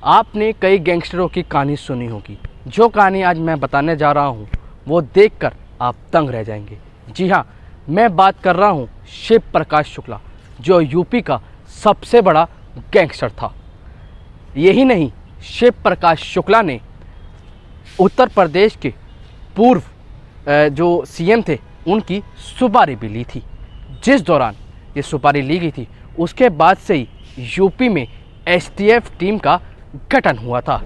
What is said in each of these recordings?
आपने कई गैंगस्टरों की कहानी सुनी होगी। जो कहानी आज मैं बताने जा रहा हूँ वो देखकर आप दंग रह जाएंगे। जी हाँ, मैं बात कर रहा हूँ शिव प्रकाश शुक्ला, जो यूपी का सबसे बड़ा गैंगस्टर था। यही नहीं, शिव प्रकाश शुक्ला ने उत्तर प्रदेश के पूर्व जो सीएम थे उनकी सुपारी भी ली थी। जिस दौरान ये सुपारी ली गई थी उसके बाद से ही यूपी में एसटीएफ टीम का गठन हुआ था।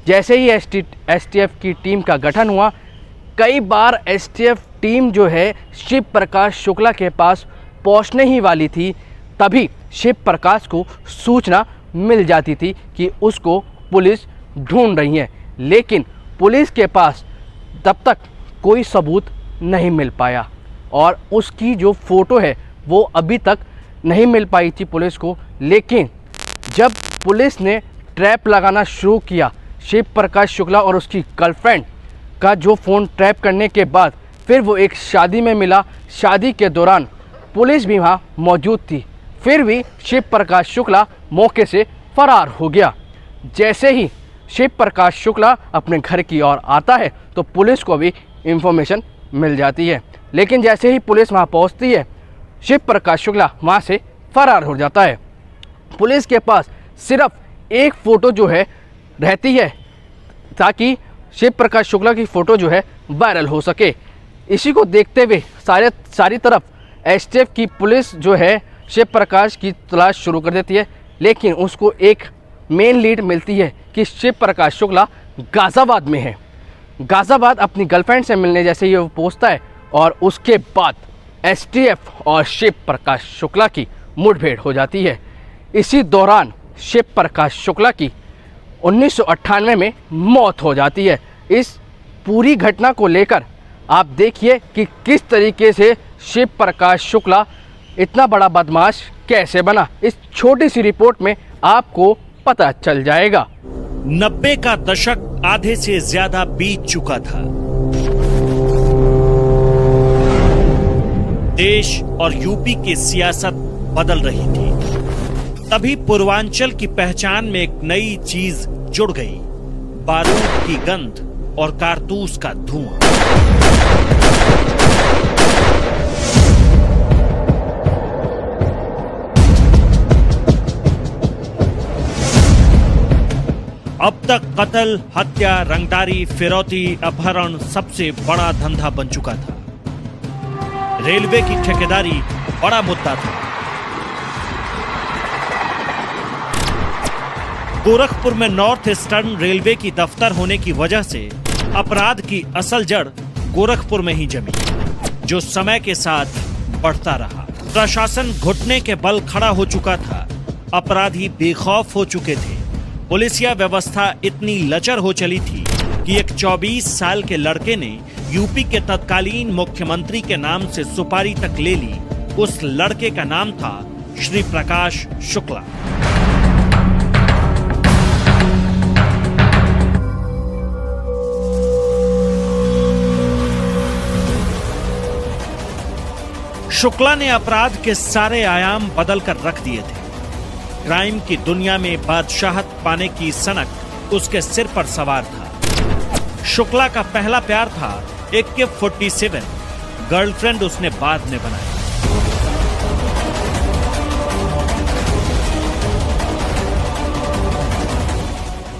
जैसे ही एसटीएफ की टीम का गठन हुआ, कई बार एसटीएफ टीम जो है शिव प्रकाश शुक्ला के पास पहुंचने ही वाली थी, तभी शिव प्रकाश को सूचना मिल जाती थी कि उसको पुलिस ढूंढ रही है। लेकिन पुलिस के पास तब तक कोई सबूत नहीं मिल पाया और उसकी जो फ़ोटो है वो अभी तक नहीं मिल पाई थी पुलिस को। लेकिन जब पुलिस ने ट्रैप लगाना शुरू किया शिव प्रकाश शुक्ला और उसकी गर्लफ्रेंड का जो फ़ोन ट्रैप करने के बाद, फिर वो एक शादी में मिला। शादी के दौरान पुलिस भी वहाँ मौजूद थी, फिर भी शिव प्रकाश शुक्ला मौके से फरार हो गया। जैसे ही शिव प्रकाश शुक्ला अपने घर की ओर आता है तो पुलिस को भी इंफॉर्मेशन मिल जाती है। लेकिन जैसे ही पुलिस वहाँ पहुँचती है, शिव प्रकाश शुक्ला वहाँ से फरार हो जाता है। पुलिस के पास सिर्फ एक फ़ोटो जो है रहती है ताकि शिव प्रकाश शुक्ला की फ़ोटो जो है वायरल हो सके। इसी को देखते हुए सारी तरफ एसटीएफ की पुलिस जो है शिव प्रकाश की तलाश शुरू कर देती है। लेकिन उसको एक मेन लीड मिलती है कि शिव प्रकाश शुक्ला गाज़ियाबाद में है। गाज़ियाबाद अपनी गर्लफ्रेंड से मिलने जैसे ही वो पहुंचता है और उसके बाद एसटीएफ और शिव प्रकाश शुक्ला की मुठभेड़ हो जाती है। इसी दौरान शिव प्रकाश शुक्ला की 1998 में मौत हो जाती है। इस पूरी घटना को लेकर आप देखिए कि किस तरीके से शिव प्रकाश शुक्ला इतना बड़ा बदमाश कैसे बना। इस छोटी सी रिपोर्ट में आपको पता चल जाएगा। 90 का दशक आधे से ज्यादा बीत चुका था। देश और यूपी की सियासत बदल रही थी। तभी पूर्वांचल की पहचान में एक नई चीज जुड़ गई, बारूद की गंध और कारतूस का धुआं। अब तक कत्ल, हत्या, रंगदारी, फिरौती, अपहरण सबसे बड़ा धंधा बन चुका था। रेलवे की ठेकेदारी बड़ा मुद्दा था। गोरखपुर में नॉर्थ ईस्टर्न रेलवे की दफ्तर होने की वजह से अपराध की असल जड़ गोरखपुर में ही जमी, जो समय के साथ बढ़ता रहा। प्रशासन घुटने के बल खड़ा हो चुका था, अपराधी बेखौफ हो चुके थे। पुलिसिया व्यवस्था इतनी लचर हो चली थी कि एक 24 साल के लड़के ने यूपी के तत्कालीन मुख्यमंत्री के नाम से सुपारी तक ले ली। उस लड़के का नाम था श्री प्रकाश शुक्ला। शुक्ला ने अपराध के सारे आयाम बदल कर रख दिए थे। क्राइम की दुनिया में बादशाहत पाने की सनक उसके सिर पर सवार था। शुक्ला का पहला प्यार था AK-47, गर्लफ्रेंड उसने बाद में बनाई।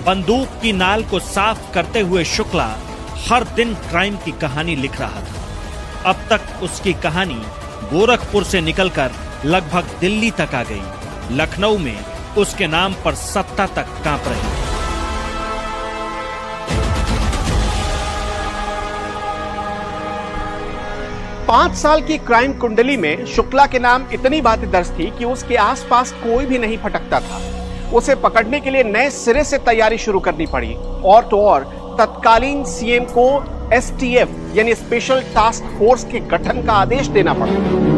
बंदूक की नाल को साफ करते हुए शुक्ला हर दिन क्राइम की कहानी लिख रहा था। अब तक उसकी कहानी गोरखपुर से निकलकर लगभग दिल्ली तक आ गई। लखनऊ में उसके नाम पर सत्ता तक कांप रही। 5 साल की क्राइम कुंडली में शुक्ला के नाम इतनी बातें दर्ज थी कि उसके आसपास कोई भी नहीं फटकता था। उसे पकड़ने के लिए नए सिरे से तैयारी शुरू करनी पड़ी। और तो और तत्कालीन सीएम को एसटीएफ यानी स्पेशल टास्क फोर्स के गठन का आदेश देना पड़ा।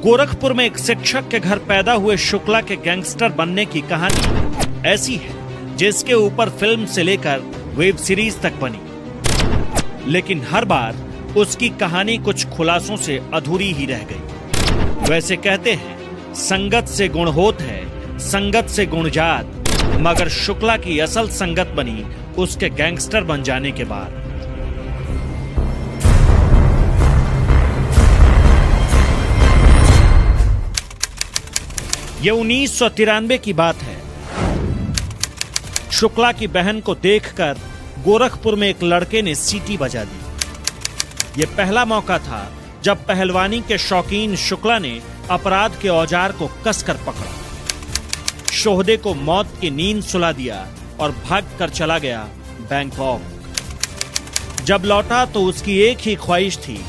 गोरखपुर में एक शिक्षक के घर पैदा हुए शुक्ला के गैंगस्टर बनने की कहानी ऐसी है जिसके ऊपर फिल्म से लेकर वेब सीरीज तक बनी। लेकिन हर बार उसकी कहानी कुछ खुलासों से अधूरी ही रह गई। वैसे कहते हैं संगत से गुण होत है, संगत से गुण जात, मगर शुक्ला की असल संगत बनी उसके गैंगस्टर बन जाने के बाद। यह 1993 की बात है। शुक्ला की बहन को देखकर गोरखपुर में एक लड़के ने सीटी बजा दी। यह पहला मौका था जब पहलवानी के शौकीन शुक्ला ने अपराध के औजार को कसकर पकड़ा, शोहदे को मौत की नींद सुला दिया और भाग कर चला गया बैंकॉक। जब लौटा तो उसकी एक ही ख्वाहिश थी,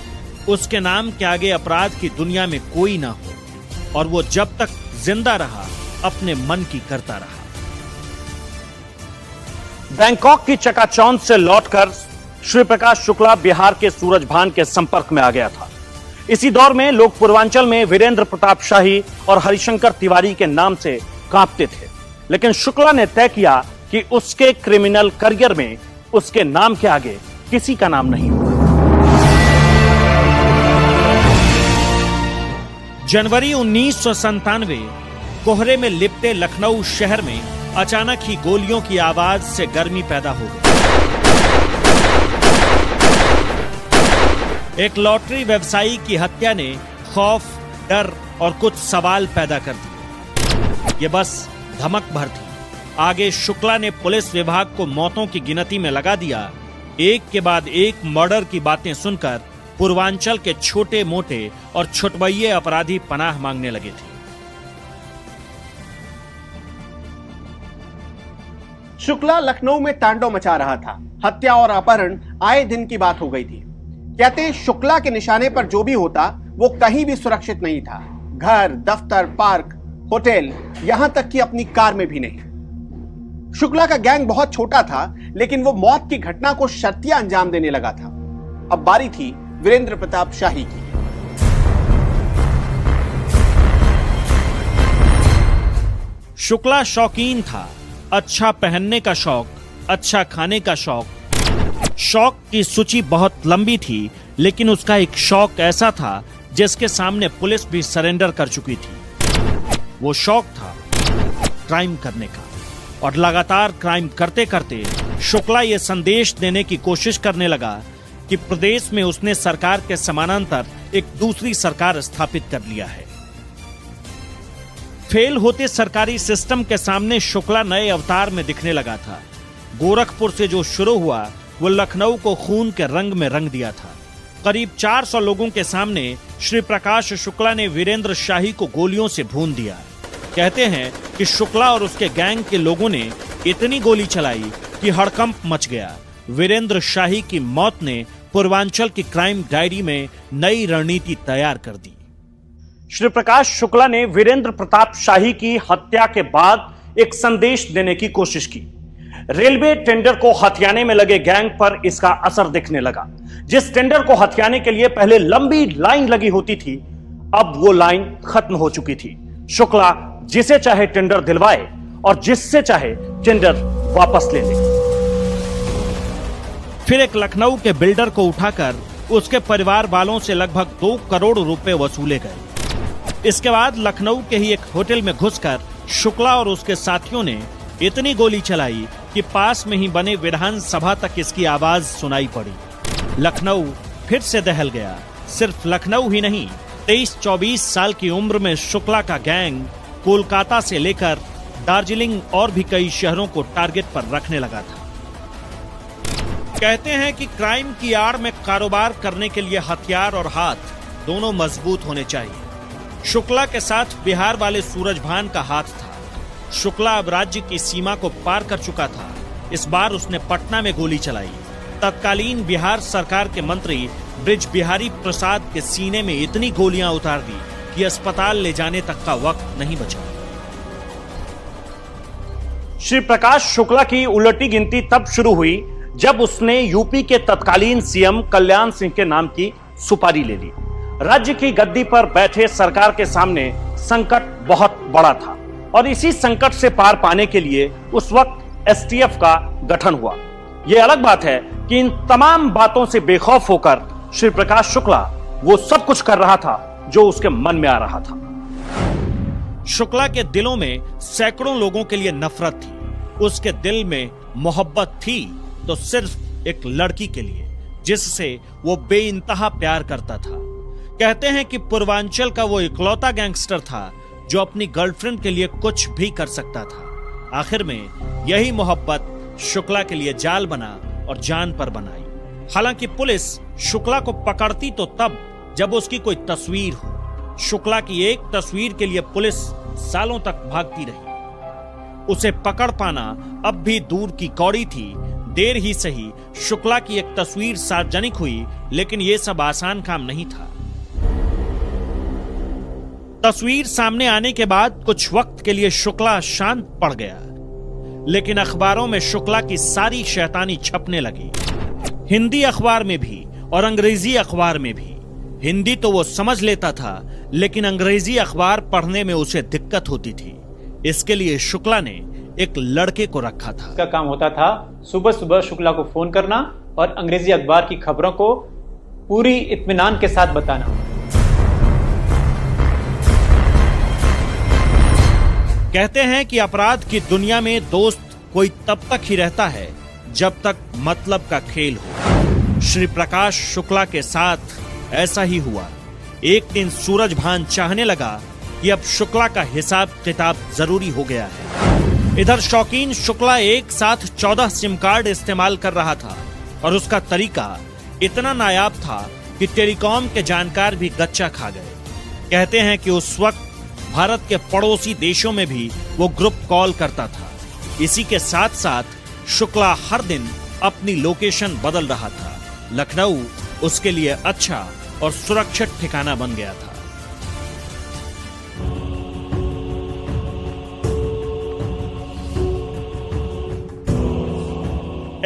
उसके नाम के आगे अपराध की दुनिया में कोई ना हो, और वो जब तक जिंदा रहा अपने मन की करता रहा। बैंकॉक की चकाचौंध से लौटकर श्री प्रकाश शुक्ला बिहार के सूरजभान के संपर्क में आ गया था। इसी दौर में लोग पूर्वांचल में वीरेंद्र प्रताप शाही और हरिशंकर तिवारी के नाम से कांपते थे, लेकिन शुक्ला ने तय किया कि उसके क्रिमिनल करियर में उसके नाम के आगे किसी का नाम नहीं होगा। जनवरी 1997 कोहरे में लिपटे लखनऊ शहर में अचानक ही गोलियों की आवाज से गर्मी पैदा हो गई। एक लॉटरी व्यवसायी की हत्या ने खौफ, डर और कुछ सवाल पैदा कर दिए। ये बस धमक भर थी। आगे शुक्ला ने पुलिस विभाग को मौतों की गिनती में लगा दिया। एक के बाद एक मर्डर की बातें सुनकर पूर्वांचल के छोटे मोटे और छुटभइये अपराधी पनाह मांगने लगे थे। शुक्ला लखनऊ में तांडव मचा रहा था। हत्या और अपहरण आए दिन की बात हो गई थी। कहते हैं शुक्ला के निशाने पर जो भी होता वो कहीं भी सुरक्षित नहीं था। घर, दफ्तर, पार्क, होटल, यहां तक कि अपनी कार में भी नहीं। शुक्ला का गैंग बहुत छोटा था, लेकिन वो मौत की घटना को शर्तिया अंजाम देने लगा था। अब बारी थी वीरेंद्र प्रताप शाही की। शुक्ला शौकीन था। अच्छा पहनने का शौक, अच्छा खाने का शौक। शौक की सूची बहुत लंबी थी, लेकिन उसका एक शौक ऐसा था जिसके सामने पुलिस भी सरेंडर कर चुकी थी। वो शौक था क्राइम करने का, और लगातार क्राइम करते करते शुक्ला ये संदेश देने की कोशिश करने लगा कि प्रदेश में उसने सरकार के समानांतर एक दूसरी सरकार स्थापित कर लिया है। फेल होते सरकारी सिस्टम के सामने शुक्ला नए अवतार में दिखने लगा था। गोरखपुर से जो शुरू हुआ वो लखनऊ को खून के रंग में रंग दिया था। करीब 400 लोगों के सामने श्री प्रकाश शुक्ला ने वीरेंद्र शाही को गोलियों से भून दिया। कहते हैं कि शुक्ला और उसके गैंग के लोगों ने इतनी गोली चलाई कि हड़कंप मच गया। वीरेंद्र शाही की मौत ने पूर्वांचल की क्राइम डायरी में नई रणनीति तैयार कर दी। श्री प्रकाश शुक्ला ने वीरेंद्र प्रताप शाही की हत्या के बाद एक संदेश देने की कोशिश की। रेलवे टेंडर को हथियाने में लगे गैंग पर इसका असर दिखने लगा। जिस टेंडर को हथियाने के लिए पहले लंबी लाइन लगी होती थी, अब वो लाइन खत्म हो चुकी थी। शुक्ला जिसे चाहे टेंडर दिलवाए और जिससे चाहे टेंडर वापस ले ले। फिर एक लखनऊ के बिल्डर को उठाकर उसके परिवार वालों से लगभग 2 करोड़ रुपए वसूले गए। इसके बाद लखनऊ के ही एक होटल में घुसकर शुक्ला और उसके साथियों ने इतनी गोली चलाई कि पास में ही बने विधानसभा तक इसकी आवाज सुनाई पड़ी। लखनऊ फिर से दहल गया। सिर्फ लखनऊ ही नहीं, 23-24 साल की उम्र में शुक्ला का गैंग कोलकाता से लेकर दार्जिलिंग और भी कई शहरों को टारगेट पर रखने लगा था। कहते हैं कि क्राइम की आड़ में कारोबार करने के लिए हथियार और हाथ दोनों मजबूत होने चाहिए। शुक्ला के साथ बिहार वाले सूरजभान का हाथ था। शुक्ला अब राज्य की सीमा को पार कर चुका था। इस बार उसने पटना में गोली चलाई। तत्कालीन बिहार सरकार के मंत्री ब्रिज बिहारी प्रसाद के सीने में इतनी गोलियां उतार दी कि अस्पताल ले जाने तक का वक्त नहीं बचा। श्री प्रकाश शुक्ला की उलटी गिनती तब शुरू हुई जब उसने यूपी के तत्कालीन सीएम कल्याण सिंह के नाम की सुपारी ले ली। राज्य की गद्दी पर बैठे सरकार के सामने संकट बहुत बड़ा था और इसी संकट से पार पाने के लिए उस वक्त एसटीएफ का गठन हुआ। यह अलग बात है कि इन तमाम बातों से बेखौफ होकर श्री प्रकाश शुक्ला वो सब कुछ कर रहा था जो उसके मन में आ रहा था। शुक्ला के दिलों में सैकड़ों लोगों के लिए नफरत थी। उसके दिल में मोहब्बत थी तो सिर्फ एक लड़की के लिए, जिससे वो बेइंतहा प्यार करता था। कहते हैं कि पूर्वांचल का वो इकलौता गैंगस्टर था जो अपनी गर्लफ्रेंड के लिए कुछ भी कर सकता था। आखिर में यही मोहब्बत शुक्ला के लिए जाल बना और जान पर बनाई। हालांकि पुलिस शुक्ला को पकड़ती तो तब जब उसकी कोई तस्वीर हो। शुक्ला की एक तस्वीर के लिए पुलिस सालों तक भागती रही। उसे पकड़ पाना अब भी दूर की कौड़ी थी। देर ही सही शुक्ला की एक तस्वीर सार्वजनिक हुई, लेकिन यह सब आसान काम नहीं था। तस्वीर सामने आने के बाद कुछ वक्त के लिए शुक्ला शांत पड़ गया, लेकिन अखबारों में शुक्ला की सारी शैतानी छपने लगी। हिंदी अखबार में भी और अंग्रेजी अखबार में भी। हिंदी तो वो समझ लेता था, लेकिन अंग्रेजी अखबार पढ़ने में उसे दिक्कत होती थी। इसके लिए शुक्ला ने एक लड़के को रखा था। इसका काम होता था सुबह सुबह शुक्ला को फोन करना और अंग्रेजी अखबार की खबरों को पूरी इत्मीनान के साथ बताना। कहते हैं कि अपराध की दुनिया में दोस्त कोई तब तक ही रहता है जब तक मतलब का खेल हो। श्री प्रकाश शुक्ला के साथ ऐसा ही हुआ। एक दिन सूरजभान चाहने लगा कि अब शुक्ला का हिसाब किताब जरूरी हो गया है। इधर शौकीन शुक्ला एक साथ 14 सिम कार्ड इस्तेमाल कर रहा था और उसका तरीका इतना नायाब था कि टेलीकॉम के जानकार भी गच्चा खा गए। कहते हैं कि उस वक्त भारत के पड़ोसी देशों में भी वो ग्रुप कॉल करता था। इसी के साथ साथ शुक्ला हर दिन अपनी लोकेशन बदल रहा था। लखनऊ उसके लिए अच्छा और सुरक्षित ठिकाना बन गया था।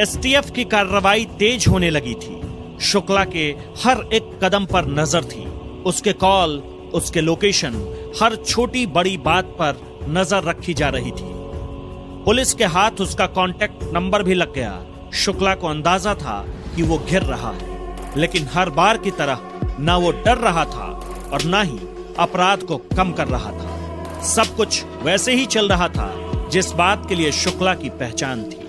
एसटीएफ की कार्रवाई तेज होने लगी थी। शुक्ला के हर एक कदम पर नजर थी। उसके कॉल, उसके लोकेशन, हर छोटी बड़ी बात पर नजर रखी जा रही थी। पुलिस के हाथ उसका कांटेक्ट नंबर भी लग गया। शुक्ला को अंदाजा था कि वो घिर रहा है, लेकिन हर बार की तरह ना वो डर रहा था और ना ही अपराध को कम कर रहा था। सब कुछ वैसे ही चल रहा था जिस बात के लिए शुक्ला की पहचान थी।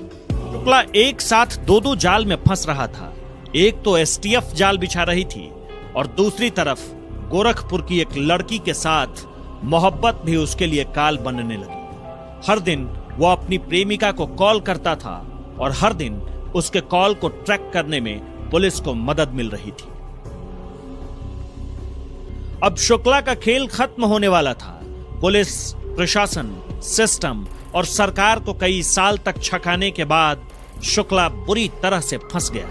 शुक्ला एक साथ दो जाल में फंस रहा था। एक तो एसटीएफ जाल बिछा रही थी और दूसरी तरफ गोरखपुर की एक लड़की के साथ मोहब्बत भी उसके लिए काल बनने लगी। हर दिन वो अपनी प्रेमिका को कॉल करता था और हर दिन उसके कॉल को ट्रैक करने में पुलिस को मदद मिल रही थी। अब शुक्ला का खेल खत्म होने वाला था। पुलिस, प्रशासन, सिस्टम और सरकार को कई साल तक छकाने के बाद शुक्ला बुरी तरह से फंस गया।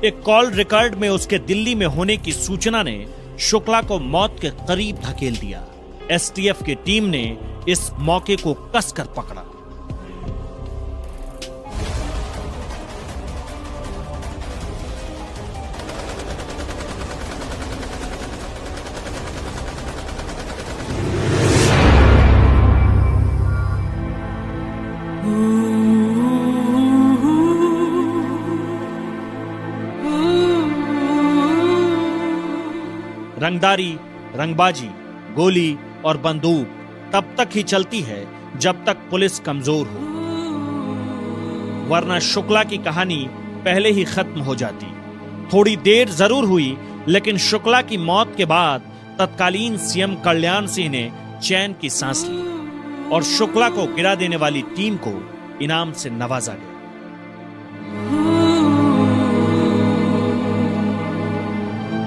एक कॉल रिकॉर्ड में उसके दिल्ली में होने की सूचना ने शुक्ला को मौत के करीब धकेल दिया। एसटीएफ की टीम ने इस मौके को कसकर पकड़ा। रंगदारी, रंगबाजी, गोली और बंदूक तब तक ही चलती है जब तक पुलिस कमजोर हो, वरना शुक्ला की कहानी पहले ही खत्म हो जाती। थोड़ी देर जरूर हुई, लेकिन शुक्ला की मौत के बाद तत्कालीन सीएम कल्याण सिंह ने चैन की सांस ली और शुक्ला को गिरा देने वाली टीम को इनाम से नवाजा गया।